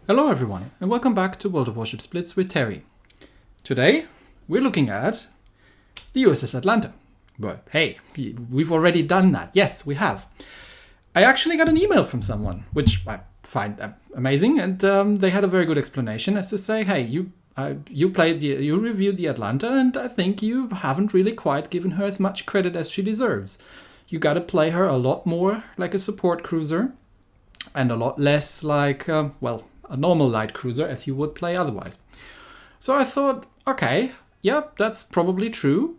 Hello everyone, and welcome back to World of Warships Blitz with Terry. Today, we're looking at the USS Atlanta. But hey, we've already done that. Yes, we have. I actually got an email from someone, which I find amazing, and they had a very good explanation as to say, hey, you reviewed the Atlanta, and I think you haven't really quite given her as much credit as she deserves. You gotta play her a lot more like a support cruiser, and a lot less like, a normal light cruiser as you would play otherwise. So I thought, okay, yeah, that's probably true.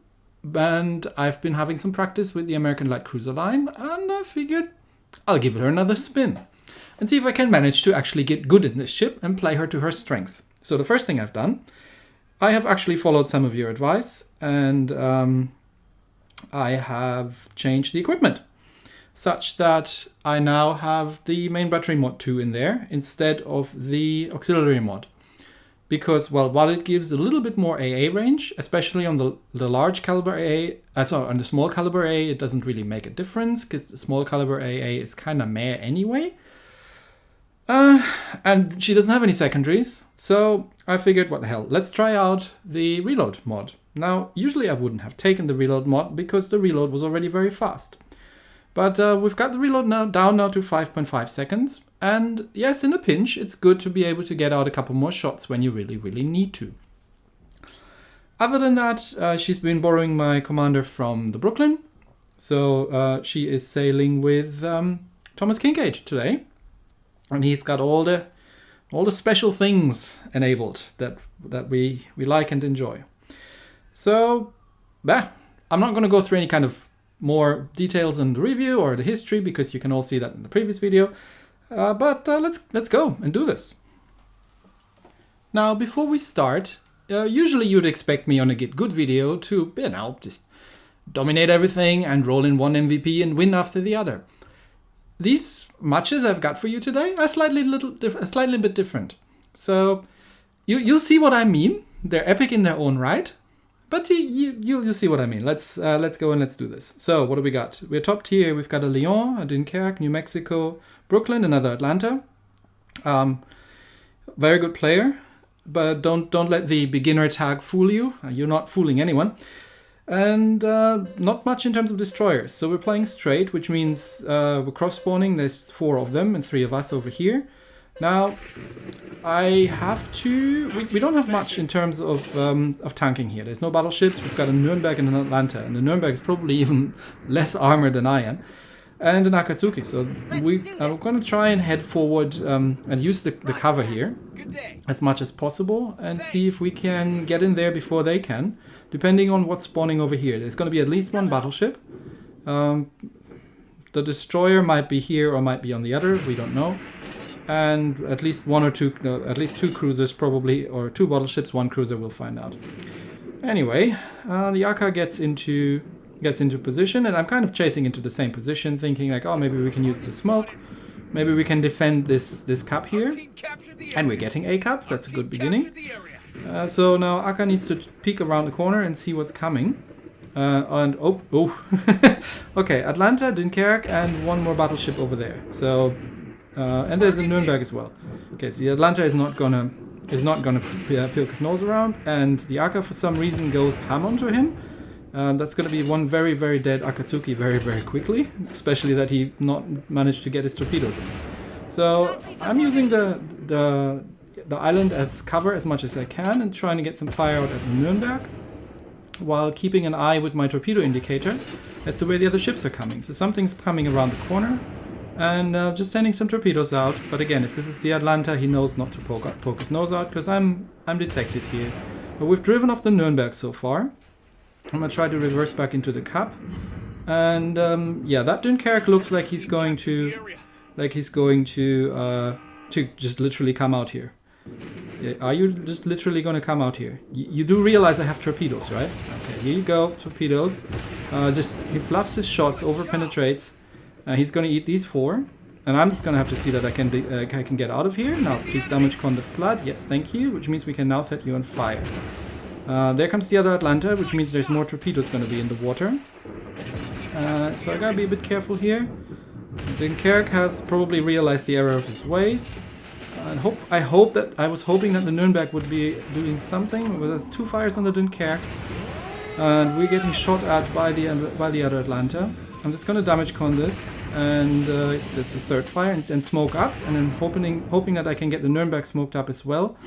And I've been having some practice with the American light cruiser line, and I figured I'll give her another spin and see if I can manage to actually get good in this ship and play her to her strength. So the first thing I've done, I have actually followed some of your advice, and I have changed the equipment, such that I now have the main battery mod 2 in there instead of the auxiliary mod. Because, well, while it gives a little bit more AA range, especially on the large caliber AA, on the small caliber AA, it doesn't really make a difference because the small caliber AA is kind of meh anyway. And she doesn't have any secondaries, so I figured, what the hell, let's try out the reload mod. Now, usually I wouldn't have taken the reload mod because the reload was already very fast. But we've got the reload down to 5.5 seconds. And yes, in a pinch, it's good to be able to get out a couple more shots when you really, really need to. Other than that, she's been borrowing my commander from the Brooklyn. So she is sailing with Thomas Kincaid today. And he's got all the special things enabled that we like and enjoy. So, I'm not going to go through any kind of more details in the review or the history because you can all see that in the previous video. But let's go and do this. Now, before we start, usually you'd expect me on a Get Good video to, just dominate everything and roll in one MVP and win after the other. These matches I've got for you today are slightly bit different. So you'll see what I mean. They're epic in their own right. But you'll see what I mean. Let's go and let's do this. So what do we got? We're top tier. We've got a Lyon, a Dunkerque, New Mexico, Brooklyn, another Atlanta. Very good player, but don't let the beginner tag fool you. You're not fooling anyone. And not much in terms of destroyers. So we're playing straight, which means we're cross spawning. There's 4 of them and 3 of us over here. Now, I have to... We don't have much in terms of tanking here. There's no battleships. We've got a Nuremberg and an Atlanta. And the Nuremberg is probably even less armored than I am. And an Akatsuki. So I'm going to try and head forward and use the cover here as much as possible. And see if we can get in there before they can. Depending on what's spawning over here. There's going to be at least one battleship. The destroyer might be here or might be on the other. We don't know. And at least two cruisers probably, or 2 battleships, 1 cruiser, we'll find out. Anyway, the Aka gets into position, and I'm kind of chasing into the same position, thinking like, oh, maybe we can use the smoke, maybe we can defend this cap here, and we're getting a cap. That's a good beginning. So now Aka needs to peek around the corner and see what's coming. Okay, Atlanta, Dunkerque, and 1 more battleship over there. So. And there's a Nuremberg as well. Okay, so the Atlanta is not gonna poke his nose around, and the Aka for some reason goes ham onto him. That's gonna be one very, very dead Akatsuki very, very quickly, especially that he not managed to get his torpedoes in. So I'm using the island as cover as much as I can and trying to get some fire out at the Nuremberg, while keeping an eye with my torpedo indicator as to where the other ships are coming. So something's coming around the corner. And just sending some torpedoes out. But again, if this is the Atlanta, he knows not to poke his nose out, because I'm detected here. But we've driven off the Nuremberg so far. I'm going to try to reverse back into the cap. And yeah, that Dunkerque looks like he's going to just literally come out here. Are you just literally going to come out here? You do realize I have torpedoes, right? Okay, here you go, torpedoes. He fluffs his shots, over penetrates. He's going to eat these 4, and I'm just going to have to see that I can get out of here. Now, please damage con the flood. Yes, thank you, which means we can now set you on fire. There comes the other Atlanta, which means there's more torpedoes going to be in the water. So I got to be a bit careful here. Dunkerque has probably realized the error of his ways. I was hoping that the Nürnberg would be doing something. But there's 2 fires on the Dunkirk, and we're getting shot at by the other Atlanta. I'm just going to damage con this, and that's the 3rd fire, and then smoke up, and then hoping that I can get the Nürnberg smoked up as well.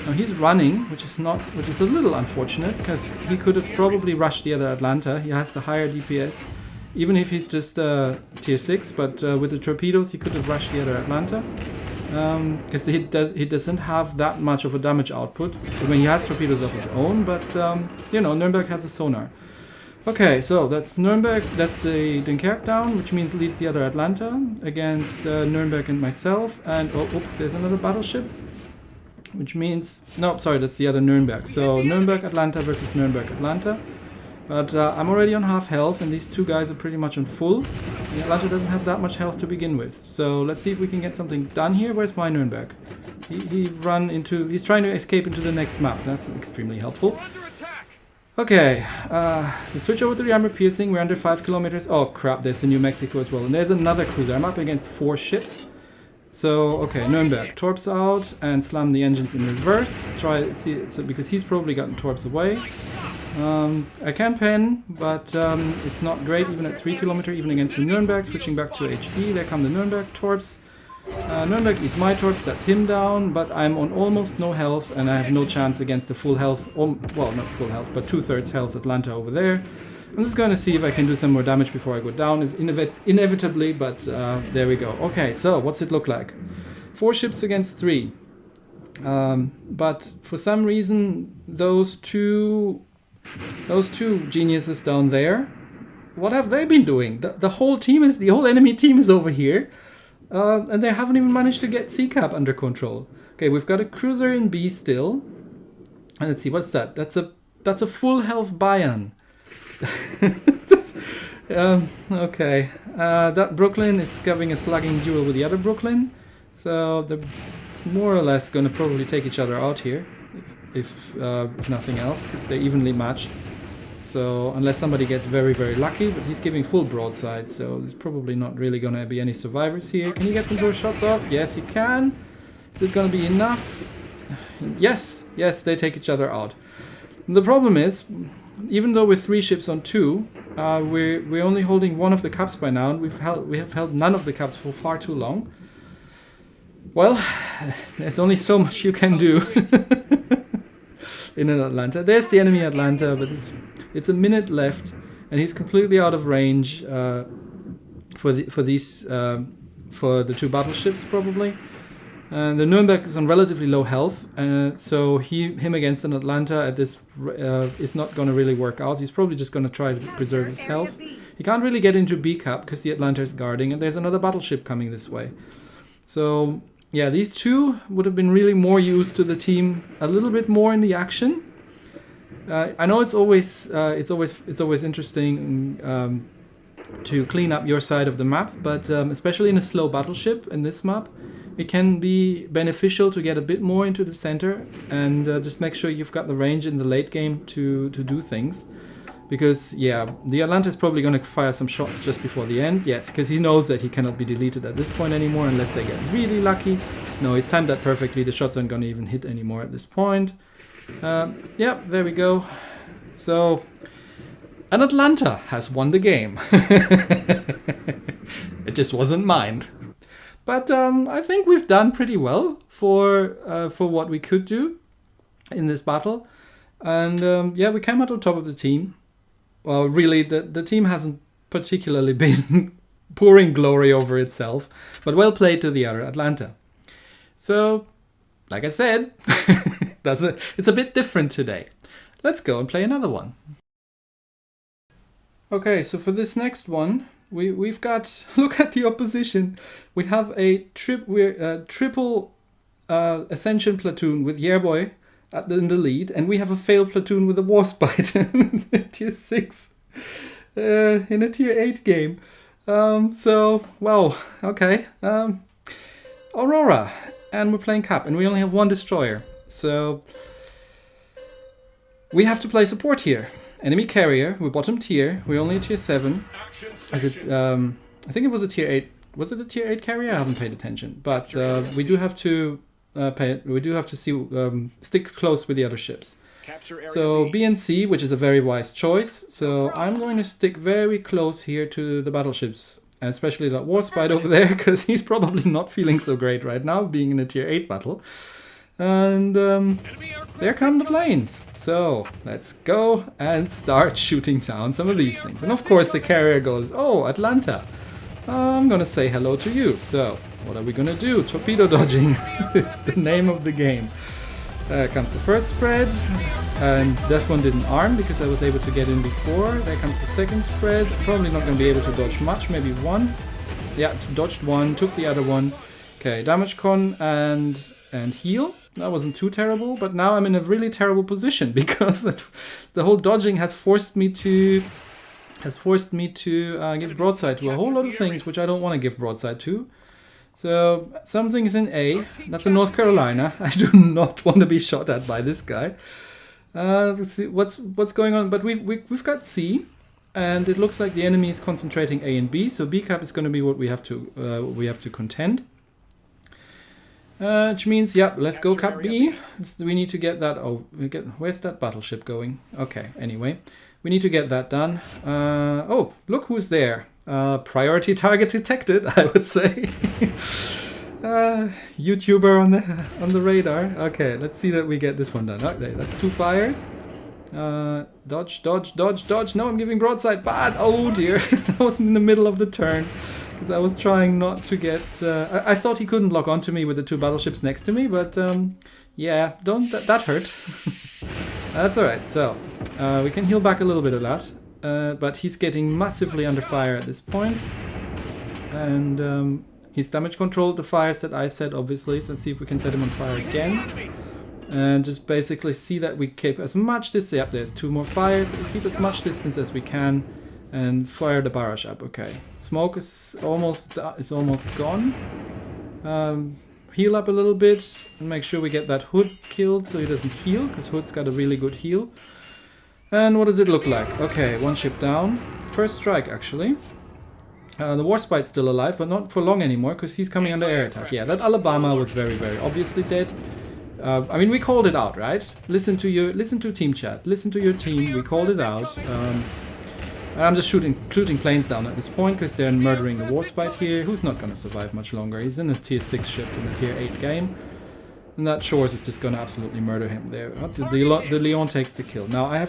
Now he's running, which is a little unfortunate, because he could have probably rushed the other Atlanta. He has the higher DPS, even if he's just tier 6, but with the torpedoes he could have rushed the other Atlanta. Because he doesn't have that much of a damage output. I mean, he has torpedoes of his own, but you know, Nürnberg has a sonar. Okay, so that's Nürnberg, that's the Dunkirk down, which means leaves the other Atlanta against Nürnberg and myself. And oh, oops, there's another battleship, which means, no, sorry, that's the other Nürnberg. So Nürnberg Atlanta versus Nürnberg Atlanta. But I'm already on half health, and these 2 guys are pretty much on full. The Atlanta doesn't have that much health to begin with. So let's see if we can get something done here. Where's my Nürnberg? He's trying to escape into the next map. That's extremely helpful. Okay, let's switch over to the armor piercing. We're under 5 kilometers. Oh crap, there's a New Mexico as well. And there's another cruiser. I'm up against 4 ships. So, okay, Nürnberg. Torps out and slam the engines in reverse. Because he's probably gotten torps away. I can pen, but it's not great even at 3 kilometers, even against the Nürnberg. Switching back to HE, there come the Nürnberg torps. Nürnberg eats my torps, that's him down, but I'm on almost no health, and I have no chance against the full health, well, not full health, but 2/3 health Atlanta over there. I'm just going to see if I can do some more damage before I go down, inevitably, but there we go. Okay, so what's it look like? 4 ships against 3. But for some reason, those two geniuses down there, what have they been doing? The whole enemy team is over here. And they haven't even managed to get C-Cap under control. Okay, we've got a cruiser in B still. And let's see, what's that? That's a full health Bayern. Okay. That Brooklyn is having a slugging duel with the other Brooklyn. So they're more or less going to probably take each other out here. If nothing else, because they're evenly matched. So unless somebody gets very, very lucky, but he's giving full broadside, so there's probably not really going to be any survivors here. Can you get some more shots off? Yes, he can. Is it going to be enough? Yes, they take each other out. The problem is, even though we're 3 ships on 2, we're only holding 1 of the cups by now, and we have held none of the cups for far too long. Well, there's only so much you can do in an Atlanta. There's the enemy Atlanta, but it's a minute left, and he's completely out of range for the 2 battleships probably. And the Nürnberg is on relatively low health, so him against an Atlanta at this is not going to really work out. He's probably just going to try to preserve his health. He can't really get into B Cup because the Atlanta is guarding, and there's another battleship coming this way. So yeah, these 2 would have been really more used to the team a little bit more in the action. I know it's always interesting to clean up your side of the map, but especially in a slow battleship in this map, it can be beneficial to get a bit more into the center and just make sure you've got the range in the late game to do things. Because, yeah, the Atlanta is probably going to fire some shots just before the end. Yes, because he knows that he cannot be deleted at this point anymore unless they get really lucky. No, he's timed that perfectly. The shots aren't going to even hit anymore at this point. Yeah, there we go. So, an Atlanta has won the game. It just wasn't mine. But I think we've done pretty well for what we could do in this battle. And yeah, we came out on top of the team. Well, really, the team hasn't particularly been pouring glory over itself, but well played to the other Atlanta. So, like I said, it's a bit different today. Let's go and play another one. Okay, so for this next one, we've got, look at the opposition. We have a triple Ascension platoon with Yearboy in the lead, and we have a failed platoon with a Warspite, tier 6, in a tier 8 game. So, wow, okay. Aurora, and we're playing Cup, and we only have 1 destroyer. So, we have to play support here. Enemy carrier, we're bottom tier, we're only a tier 7. Is it, I think it was a tier 8. Was it a tier 8 carrier? I haven't paid attention. But we do have to stick close with the other ships. So B and C, which is a very wise choice. So I'm going to stick very close here to the battleships, and especially that Warspite over there, because he's probably not feeling so great right now, being in a tier 8 battle. And there come the planes. So let's go and start shooting down some of these things. And of course the carrier goes, oh, Atlanta, I'm gonna say hello to you. So what are we gonna do? Torpedo dodging. It's the name of the game. There comes the first spread, and this one didn't arm because I was able to get in before. There comes the second spread. Probably not going to be able to dodge much, maybe one. Yeah, dodged one, took the other one. Okay, damage con and heal. That wasn't too terrible, but now I'm in a really terrible position because the whole dodging has forced me to give broadside to a whole lot of things which I don't want to give broadside to. So something is in A. That's in North Carolina. I do not want to be shot at by this guy. Let's see what's going on. But we've got C, and it looks like the enemy is concentrating A and B. So B cap is going to be what we have to contend. Which means, yeah, let's go cap B. We need to get that. Oh, where's that battleship going? Okay. Anyway, we need to get that done. Oh, look who's there. Priority target detected, I would say. YouTuber on the radar. Okay, let's see that we get this one done. Okay, that's 2 fires. Dodge, dodge, dodge, dodge. No, I'm giving broadside. Bad. Oh dear. I was in the middle of the turn because I was trying not to get. I thought he couldn't lock onto me with the 2 battleships next to me, but yeah, that hurt. That's all right. So we can heal back a little bit of that. But he's getting massively under fire at this point. And he's damage controlled the fires that I set, obviously. So let's see if we can set him on fire again. And just basically see that we keep as much distance. Yep, there's 2 more fires. We keep as much distance as we can. And fire the barrage up. Okay. Smoke is almost gone. Heal up a little bit. And make sure we get that Hood killed so he doesn't heal. Because Hood's got a really good heal. And what does it look like? Okay, 1 ship down. First strike, actually. The Warspite's still alive, but not for long anymore, because he's coming under air attack. Yeah, that Alabama was very, very obviously dead. I mean, we called it out, right? Listen to team chat. Listen to your team. We called it out. I'm just shooting planes down at this point, because they're murdering the Warspite here, who's not going to survive much longer. He's in a tier 6 ship in a tier 8 game. And that Shores is just going to absolutely murder him there. The Leon takes the kill. Now I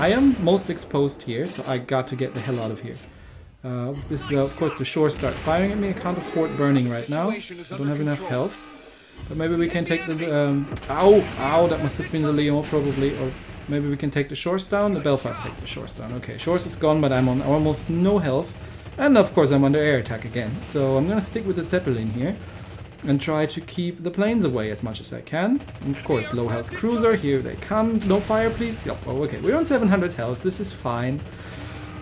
am most exposed here, so I got to get the hell out of here. Of course, the Shores start firing at me. I can't afford burning right now. I don't have enough health. But maybe we can take the... ow! That must have been the Leon probably. Or maybe we can take the Shores down. The Belfast takes the Shores down. Okay, Shores is gone, but I'm on almost no health. And of course I'm under air attack again. So I'm going to stick with the Zeppelin here. And try to keep the planes away as much as I can. And of course, low health cruiser, here they come. No fire, please. Yep. Oh, okay, we're on 700 health. This is fine.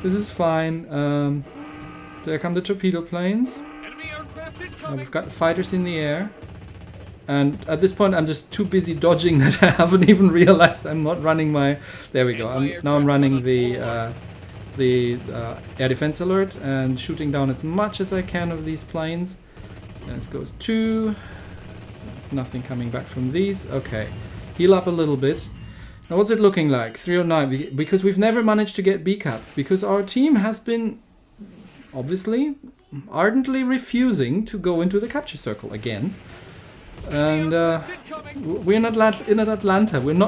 This is fine. There come the torpedo planes. We've got fighters in the air. And at this point, I'm just too busy dodging that I haven't even realized I'm not running my... There we go. Now I'm running the air defense alert and shooting down as much as I can of these planes. And this goes 2. There's nothing coming back from these. Okay. Heal up a little bit. Now what's it looking like? 309. Because we've never managed to get B cap. Because our team has been, obviously, ardently refusing to go into the capture circle again. And we're in Atlanta.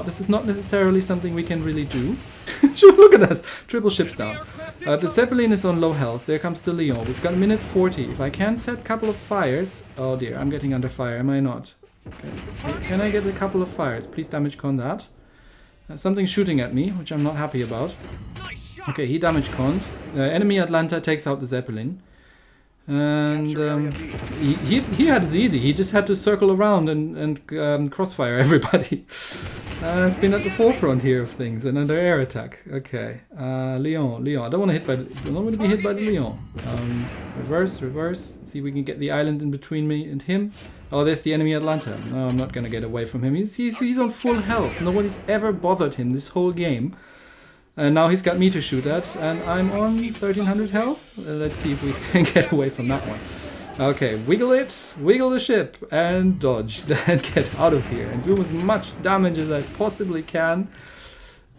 This is not necessarily something we can really do. Look at us. Triple ships down. The Zeppelin is on low health. There comes the Leon. We've got a minute 40. If I can set a couple of fires... Oh dear, I'm getting under fire. Am I not? Okay. Can I get a couple of fires? Please damage con that. Something's shooting at me, which I'm not happy about. Okay, he damage conned. Enemy Atlanta takes out the Zeppelin. And he had it easy. He just had to circle around and crossfire everybody. I've been at the forefront here of things and under air attack. Okay, Leon. I don't want to be hit by the Leon. Reverse. Let's see if we can get the island in between me and him. Oh, there's the enemy Atlanta. No, I'm not gonna get away from him. He's on full health. Nobody's ever bothered him this whole game. And now he's got me to shoot at, and I'm on 1300 health. Let's see if we can get away from that one. Okay, wiggle it, wiggle the ship, and dodge, and get out of here, and do as much damage as I possibly can,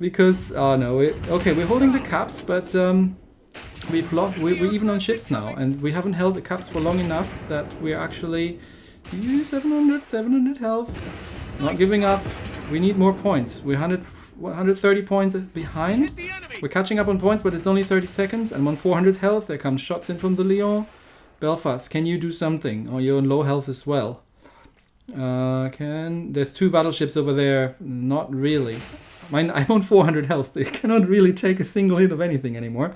because, oh no, okay, we're holding the caps, but we're even on ships now, and we haven't held the caps for long enough that we're actually 700 health, not giving up. We need more points. We're 130 points behind. We're catching up on points, but it's only 30 seconds, and on 400 health, there come shots in from the Lyon. Belfast, can you do something? Oh, you're on low health as well. There's 2 battleships over there. Not really. I'm on 400 health. They cannot really take a single hit of anything anymore.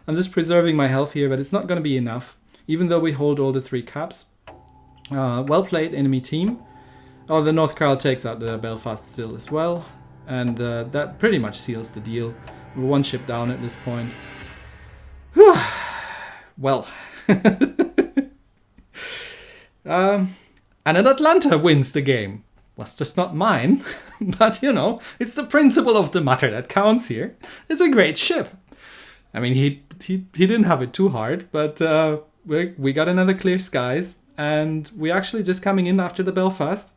I'm just preserving my health here, but it's not going to be enough, even though we hold all the 3 caps. Well played, enemy team. Oh, the North Carl takes out the Belfast still as well, and that pretty much seals the deal. We're 1 ship down at this point. Well... and an Atlanta wins the game. Well, it's just not mine, but you know, it's the principle of the matter that counts here. It's a great ship. I mean, he didn't have it too hard, but we got another clear skies, and we're actually just coming in after the Belfast.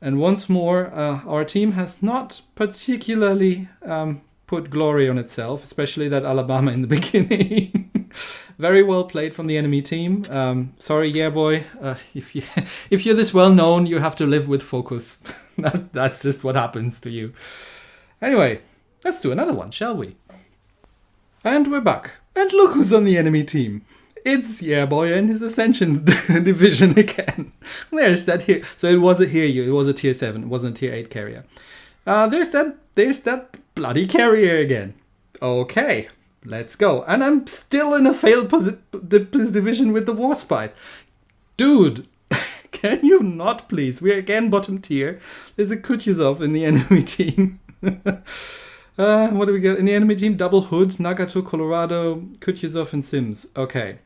And once more, our team has not particularly put glory on itself, especially that Alabama in the beginning. Very well played from the enemy team. Sorry, yeah boy, if you're this well known, you have to live with focus. That's just what happens to you. Anyway, let's do another one, shall we? And we're back. And look who's on the enemy team. It's yeah boy and his Ascension division again. There's that here. So it was a here. It was a tier 7. It wasn't a tier 8 carrier. There's that bloody carrier again. Okay. Let's go. And I'm still in a failed division with the Warspite. Dude, can you not please? We're again bottom tier. There's a Kutyuzov in the enemy team. What do we get? In the enemy team, Double Hood, Nagato, Colorado, Kutyuzov, and Sims. Okay.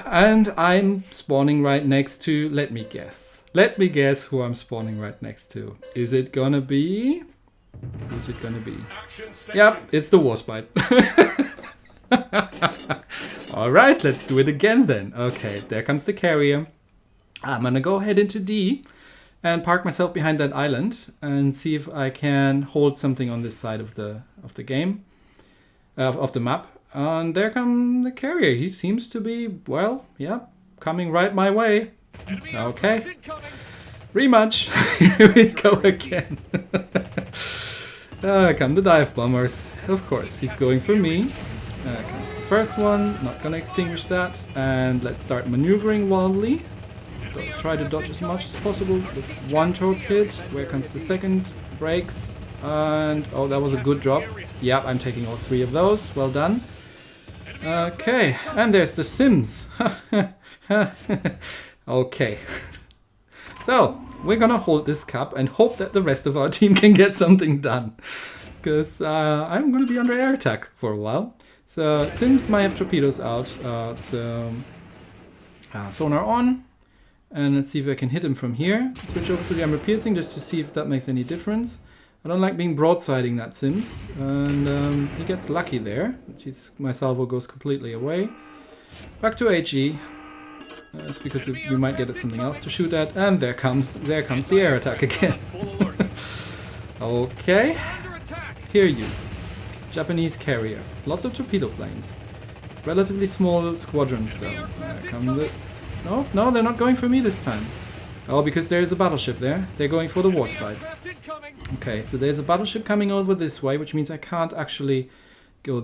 And I'm spawning right next to... Let me guess. Let me guess who I'm spawning right next to. Is it gonna be... Who's it gonna be? Yep, it's the Warspite. Alright, let's do it again then. Okay, there comes the carrier. I'm gonna go ahead into D and park myself behind that island and see if I can hold something on this side of the game, of the map. And there comes the carrier. He seems to be, well, yeah, coming right my way. Okay. Rematch. Here we go again. Come the dive bombers. Of course, he's going for me. Comes the first one. Not gonna extinguish that. And let's start maneuvering wildly. Try to dodge as much as possible with 1 torpedo. Where comes the second? Brakes. And oh, that was a good drop. Yep, I'm taking all 3 of those. Well done. Okay, and there's the Sims. Okay. So, we're gonna hold this cup and hope that the rest of our team can get something done. Because I'm gonna be under air attack for a while. So, Sims might have torpedoes out. Sonar on. And let's see if I can hit him from here. Switch over to the armor piercing just to see if that makes any difference. I don't like being broadsiding that Sims. And he gets lucky there. My salvo goes completely away. Back to HE. It's because we might get something else to shoot at, and there comes the air attack again. Okay, here you, Japanese carrier, lots of torpedo planes, relatively small squadrons though. There come the... No, they're not going for me this time. Oh, because there is a battleship there. They're going for the Warspite. Okay, so there's a battleship coming over this way, which means I can't actually go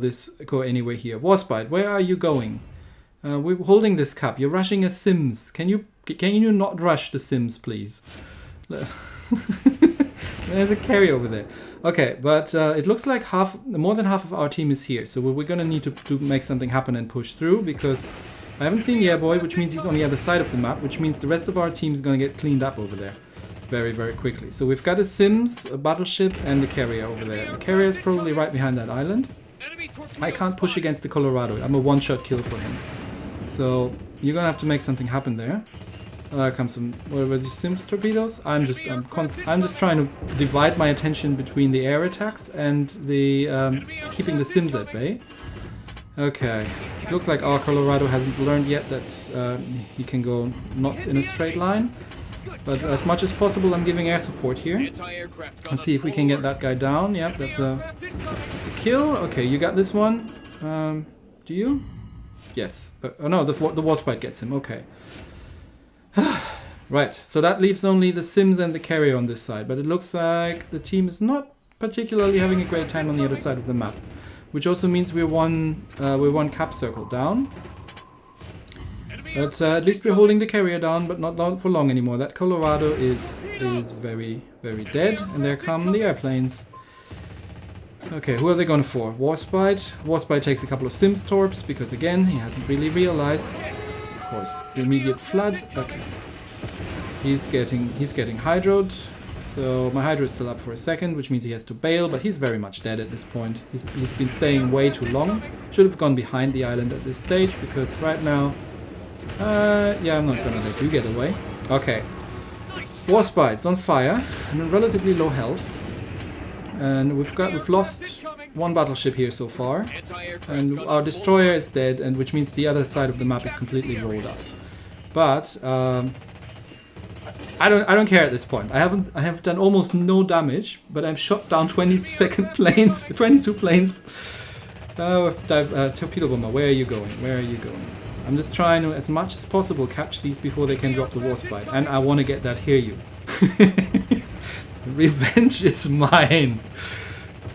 anywhere here. Warspite, where are you going? We're holding this cup. You're rushing a Sims. Can you not rush the Sims, please? There's a carrier over there. Okay, but it looks like more than half of our team is here. So we're going to need to make something happen and push through, because I haven't seen Yeah Boy, which means he's on the other side of the map, which means the rest of our team is going to get cleaned up over there very, very quickly. So we've got a Sims, a battleship, and the carrier over there. The carrier is probably right behind that island. I can't push against the Colorado. I'm a one-shot kill for him. So you're gonna have to make something happen there. Comes some whatever the Sims torpedoes. I'm just trying to divide my attention between the air attacks and the keeping the Sims at bay. Okay, looks like our Colorado hasn't learned yet that he can go not in a straight line. But as much as possible, I'm giving air support here. Let's see if we can get that guy down. Yep, that's a kill. Okay, you got this one. Do you? Yes. Oh no, the Warspite gets him. Okay. Right, so that leaves only the Sims and the carrier on this side. But it looks like the team is not particularly having a great time on the other side of the map. Which also means we're one cap circle down. But at least we're holding the carrier down, but not for long anymore. That Colorado is very, very dead. And there come the airplanes. Okay, who are they going for? Warspite. Warspite takes a couple of Sims torps, because again, he hasn't really realized. Of course, immediate flood. Okay. He's getting hydroed. So my hydro is still up for a second, which means he has to bail, but he's very much dead at this point. He's been staying way too long. Should have gone behind the island at this stage, because right now... yeah, I'm not gonna let you get away. Okay. Warspite's on fire, and relatively low health. And we've lost one battleship here so far. And our destroyer is dead, and which means the other side of the map is completely rolled up. But... I don't care at this point. I have done almost no damage, but I've shot down 22 planes. Torpedo bomber, where are you going? Where are you going? I'm just trying to, as much as possible, catch these before they can drop the Warspite. And I want to get that hear you. Revenge is mine.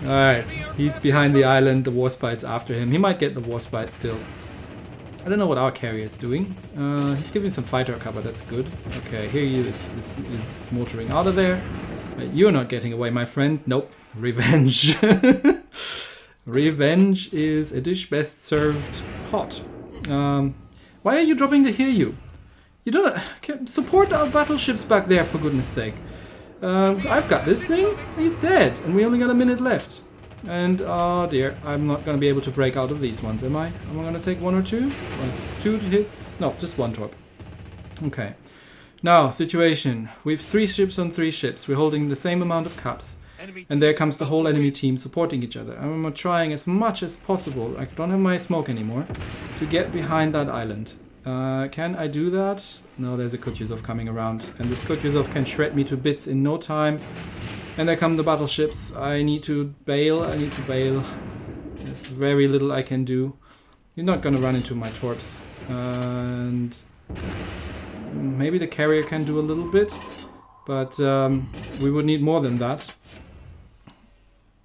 Alright, he's behind the island, the Warspite's after him. He might get the Warspite still. I don't know what our carrier is doing. He's giving some fighter cover, that's good. Okay, here he is motoring out of there. You're not getting away, my friend. Nope. Revenge. Revenge is a dish best served hot. Why are you dropping the Hiryu? You don't support our battleships back there, for goodness sake. I've got this thing. He's dead, and we only got a minute left. And, oh dear, I'm not going to be able to break out of these ones, am I? Am I going to take one or two? Well, it's 2 hits. No, just 1 torp. Okay. Now, situation. We have 3 ships on 3 ships. We're holding the same amount of caps. And there comes the whole enemy team supporting each other. I'm trying as much as possible, I don't have my smoke anymore, to get behind that island. Can I do that? No, there's a Kutyuzov coming around. And this Kutyuzov can shred me to bits in no time. And there come the battleships. I need to bail. There's very little I can do. You're not gonna run into my torps. And maybe the carrier can do a little bit. But we would need more than that.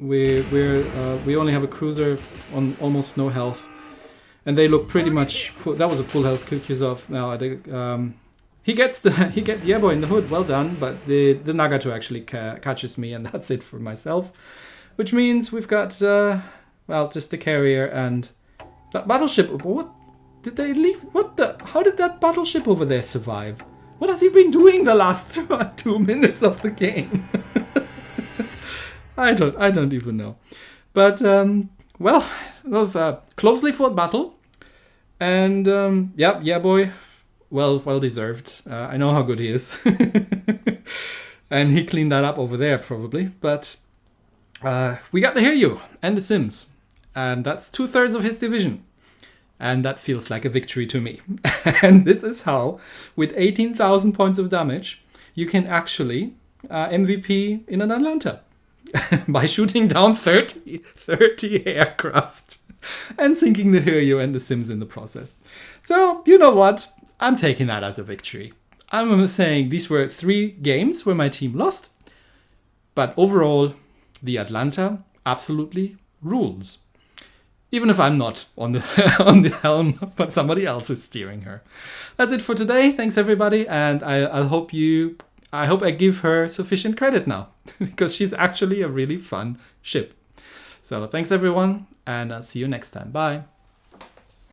We only have a cruiser on almost no health. And they look pretty much full. That was a full health Kutyuzov. Now he gets Yebo in the hood, well done, but the Nagato actually catches me, and that's it for myself. Which means we've got, well, just the carrier and that battleship. What? Did they leave? What the? How did that battleship over there survive? What has he been doing the last 2 minutes of the game? I don't even know. But, well, it was a closely fought battle. And, yeah, boy. Well deserved. I know how good he is. And he cleaned that up over there, probably. But we got the Hiryu and the Sims. And that's 2/3 of his division. And that feels like a victory to me. And this is how, with 18,000 points of damage, you can actually MVP in an Atlanta. By shooting down 30 aircraft. And sinking the Hiryu and the Sims in the process. So, you know what? I'm taking that as a victory. I'm saying these were 3 games where my team lost. But overall, the Atlanta absolutely rules. Even if I'm not on the on the helm, but somebody else is steering her. That's it for today. Thanks everybody, and I hope I give her sufficient credit now, because she's actually a really fun ship. So thanks everyone, and I'll see you next time. Bye.